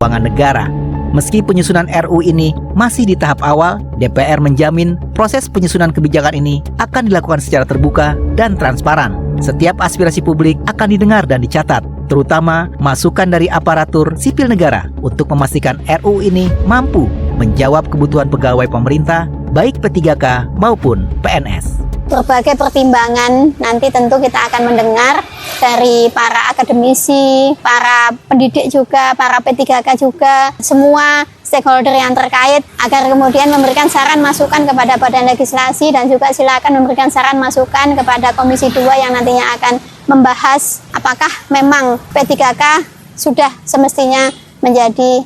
keuangan negara. Meski penyusunan RUU ini masih di tahap awal, DPR menjamin proses penyusunan kebijakan ini akan dilakukan secara terbuka dan transparan. Setiap aspirasi publik akan didengar dan dicatat, terutama masukan dari aparatur sipil negara untuk memastikan RUU ini mampu menjawab kebutuhan pegawai pemerintah, baik P3K maupun PNS. Berbagai pertimbangan nanti tentu kita akan mendengar dari para akademisi, para pendidik juga, para P3K juga, semua stakeholder yang terkait agar kemudian memberikan saran masukan kepada Badan Legislasi dan juga silakan memberikan saran masukan kepada Komisi 2 yang nantinya akan membahas apakah memang P3K sudah semestinya menjadi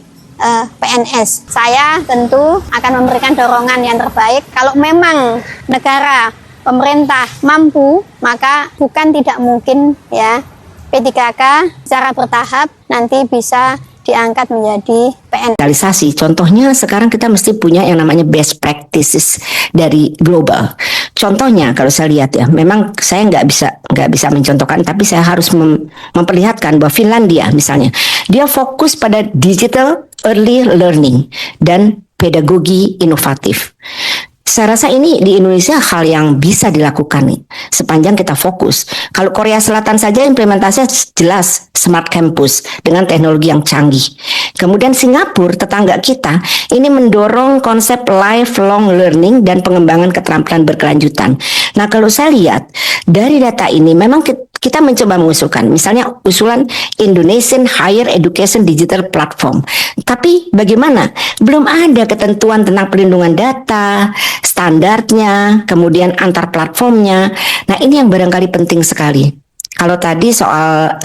PNS. Saya tentu akan memberikan dorongan yang terbaik. Kalau memang negara pemerintah mampu, maka bukan tidak mungkin ya P3K secara bertahap nanti bisa diangkat menjadi PNS. Realisasi, contohnya sekarang kita mesti punya yang namanya best practices dari global. Contohnya kalau saya lihat ya, memang saya nggak bisa mencontohkan, tapi saya harus memperlihatkan bahwa Finlandia misalnya, dia fokus pada digital early learning dan pedagogi inovatif. Saya rasa ini di Indonesia hal yang bisa dilakukan nih, sepanjang kita fokus. Kalau Korea Selatan saja implementasinya jelas smart campus dengan teknologi yang canggih. Kemudian Singapura, tetangga kita, ini mendorong konsep lifelong learning dan pengembangan keterampilan berkelanjutan. Nah, kalau saya lihat dari data ini memang kita mencoba mengusulkan, misalnya usulan Indonesian Higher Education Digital Platform. Tapi bagaimana? Belum ada ketentuan tentang perlindungan data, standarnya, kemudian antar platformnya. Nah, ini yang barangkali penting sekali. Kalau tadi soal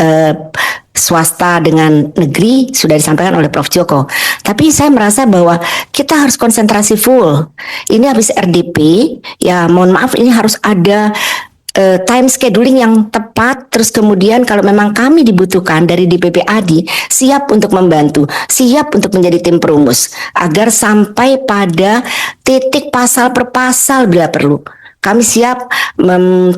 swasta dengan negeri sudah disampaikan oleh Prof. Joko. Tapi saya merasa bahwa kita harus konsentrasi full. Ini habis RDP, ya mohon maaf ini harus ada time scheduling yang tepat, terus kemudian kalau memang kami dibutuhkan dari DPP ADI, siap untuk membantu, siap untuk menjadi tim perumus, agar sampai pada titik pasal per pasal bila perlu. Kami siap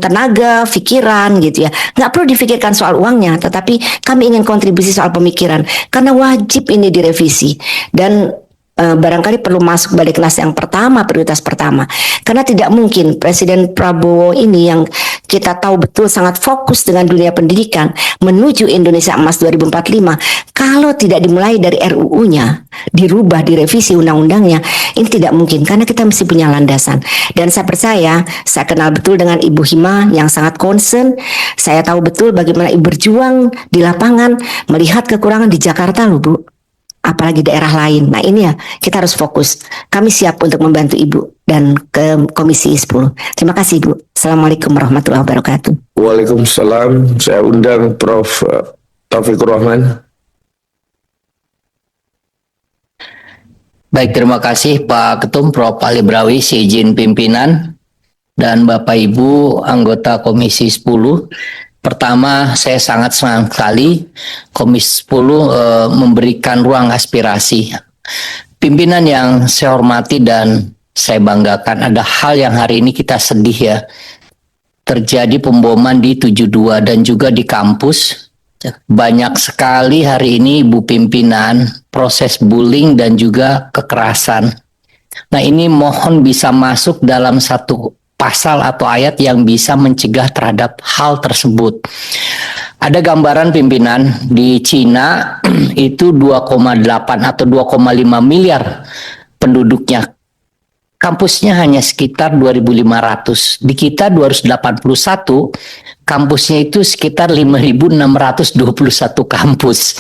tenaga, pikiran gitu ya. Nggak perlu difikirkan soal uangnya, tetapi kami ingin kontribusi soal pemikiran, karena wajib ini direvisi. Dan barangkali perlu masuk Baliknas yang pertama, prioritas pertama. Karena tidak mungkin Presiden Prabowo ini yang kita tahu betul sangat fokus dengan dunia pendidikan menuju Indonesia Emas 2045, kalau tidak dimulai dari RUU-nya, dirubah, direvisi undang-undangnya, ini tidak mungkin karena kita mesti punya landasan. Dan saya percaya, saya kenal betul dengan Ibu Hima yang sangat concern. Saya tahu betul bagaimana Ibu berjuang di lapangan melihat kekurangan di Jakarta loh Bu, apalagi daerah lain. Nah ini ya, kita harus fokus. Kami siap untuk membantu Ibu dan ke Komisi 10. Terima kasih Ibu. Assalamualaikum warahmatullahi wabarakatuh. Waalaikumsalam. Saya undang Prof. Taufikur Rahman. Baik, terima kasih Pak Ketum Prof. Ali Brawi, seizin pimpinan, dan Bapak Ibu anggota Komisi 10. Pertama, saya sangat senang sekali Komisi 10 memberikan ruang aspirasi. Pimpinan yang saya hormati dan saya banggakan, ada hal yang hari ini kita sedih ya. Terjadi pemboman di 72 dan juga di kampus. Banyak sekali hari ini Ibu pimpinan proses bullying dan juga kekerasan. Nah, ini mohon bisa masuk dalam satu pasal atau ayat yang bisa mencegah terhadap hal tersebut. Ada gambaran pimpinan di Cina itu 2,8 atau 2,5 miliar penduduknya. Kampusnya hanya sekitar 2.500. Di kita 281, kampusnya itu sekitar 5.621 kampus.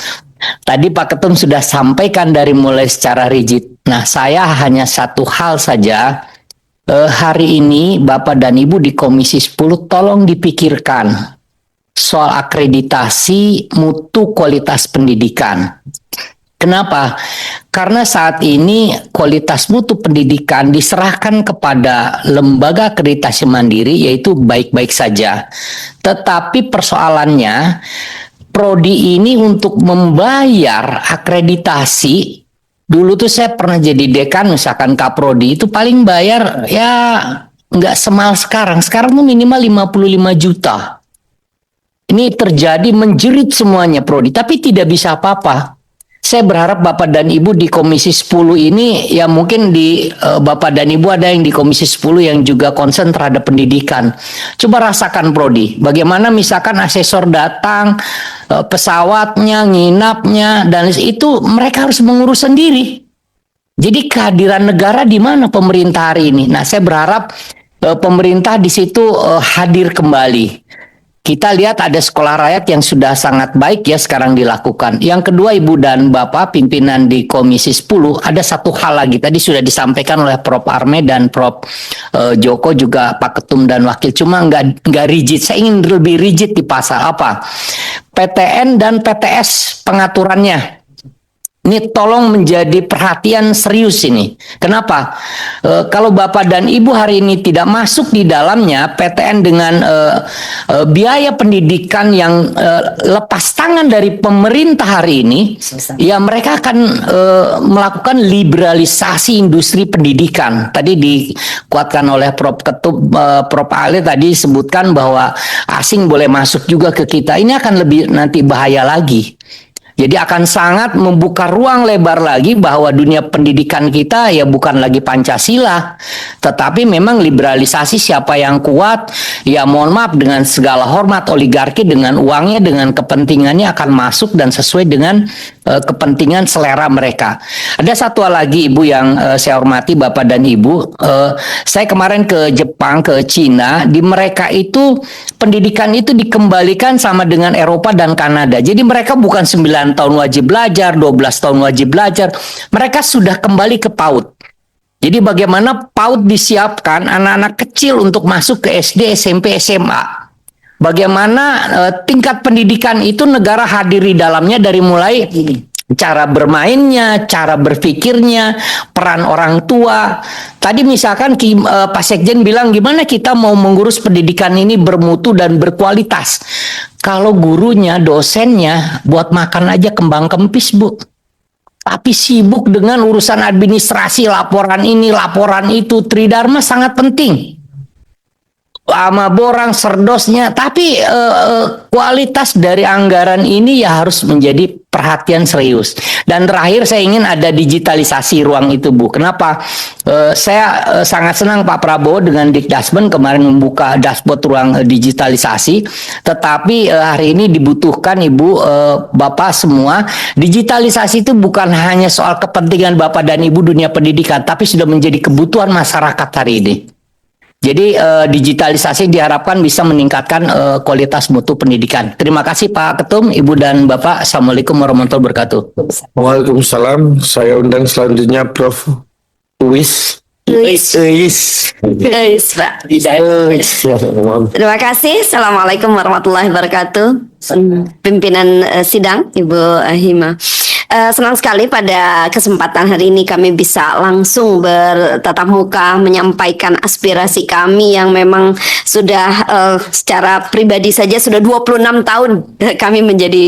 Tadi Pak Ketum sudah sampaikan dari mulai secara rigid. Nah, saya hanya satu hal saja. Hari ini Bapak dan Ibu di Komisi 10 tolong dipikirkan soal akreditasi mutu kualitas pendidikan. Kenapa? Karena saat ini kualitas mutu pendidikan diserahkan kepada lembaga akreditasi mandiri, yaitu baik-baik saja. Tetapi persoalannya, prodi ini untuk membayar akreditasi, dulu tuh saya pernah jadi dekan misalkan Kaprodi, itu paling bayar ya nggak semal sekarang. Sekarang tuh minimal 55 juta. Ini terjadi menjerit semuanya prodi, tapi tidak bisa apa-apa. saya berharap Bapak dan Ibu di Komisi 10 ini, ya mungkin di Bapak dan Ibu ada yang di Komisi 10 yang juga concern terhadap pendidikan. Coba rasakan Prodi, bagaimana misalkan asesor datang, pesawatnya, nginapnya, dan itu mereka harus mengurus sendiri. Jadi kehadiran negara di mana pemerintah hari ini? Nah, saya berharap pemerintah di situ hadir kembali. Kita lihat ada sekolah rakyat yang sudah sangat baik ya sekarang dilakukan. Yang kedua, Ibu dan Bapak pimpinan di Komisi 10, ada satu hal lagi tadi sudah disampaikan oleh Prof. Arme dan Prof. Joko juga Pak Ketum dan Wakil, cuma nggak rigid. Saya ingin lebih rigid di pasal apa? PTN dan PTS pengaturannya. Ini tolong menjadi perhatian serius ini. Kenapa? Kalau Bapak dan Ibu hari ini tidak masuk di dalamnya, PTN dengan biaya pendidikan yang lepas tangan dari pemerintah hari ini, ya mereka akan melakukan liberalisasi industri pendidikan. Tadi dikuatkan oleh Prof. Ketum, Prof. Ale tadi sebutkan bahwa asing boleh masuk juga ke kita. Ini akan lebih nanti bahaya lagi. Jadi akan sangat membuka ruang lebar lagi bahwa dunia pendidikan kita ya bukan lagi Pancasila, tetapi memang liberalisasi siapa yang kuat, ya mohon maaf dengan segala hormat oligarki dengan uangnya, dengan kepentingannya akan masuk dan sesuai dengan kepentingan selera mereka. Ada satu hal lagi Ibu yang saya hormati Bapak dan Ibu, saya kemarin ke Jepang, ke Cina, di mereka itu pendidikan itu dikembalikan sama dengan Eropa dan Kanada. Jadi mereka bukan 9 tahun wajib belajar, 12 tahun wajib belajar. Mereka sudah kembali ke PAUD. Jadi bagaimana PAUD disiapkan anak-anak kecil untuk masuk ke SD, SMP, SMA. Bagaimana tingkat pendidikan itu negara hadir di dalamnya dari mulai cara bermainnya, cara berpikirnya, peran orang tua. Tadi misalkan Pak Sekjen bilang gimana kita mau mengurus pendidikan ini bermutu dan berkualitas. Kalau gurunya, dosennya buat makan aja kembang kempis, Bu. Tapi sibuk dengan urusan administrasi, laporan ini, laporan itu. Tridharma sangat penting. Sama borang serdosnya, tapi kualitas dari anggaran ini ya harus menjadi perhatian serius. Dan terakhir saya ingin ada digitalisasi ruang itu, Bu. Kenapa? Saya sangat senang Pak Prabowo dengan Dikdasmen kemarin membuka dashboard ruang digitalisasi. Tetapi hari ini dibutuhkan Ibu, Bapak semua, digitalisasi itu bukan hanya soal kepentingan Bapak dan Ibu dunia pendidikan, tapi sudah menjadi kebutuhan masyarakat hari ini. Jadi digitalisasi diharapkan bisa meningkatkan kualitas mutu pendidikan. Terima kasih Pak Ketum, Ibu dan Bapak. Assalamualaikum warahmatullahi wabarakatuh. Waalaikumsalam. Saya undang selanjutnya Prof. Uwis. Pak. Terima kasih. Assalamualaikum warahmatullahi wabarakatuh. Pimpinan sidang Ibu Hima. Senang sekali pada kesempatan hari ini kami bisa langsung bertatap muka menyampaikan aspirasi kami yang memang sudah secara pribadi saja sudah 26 tahun kami menjadi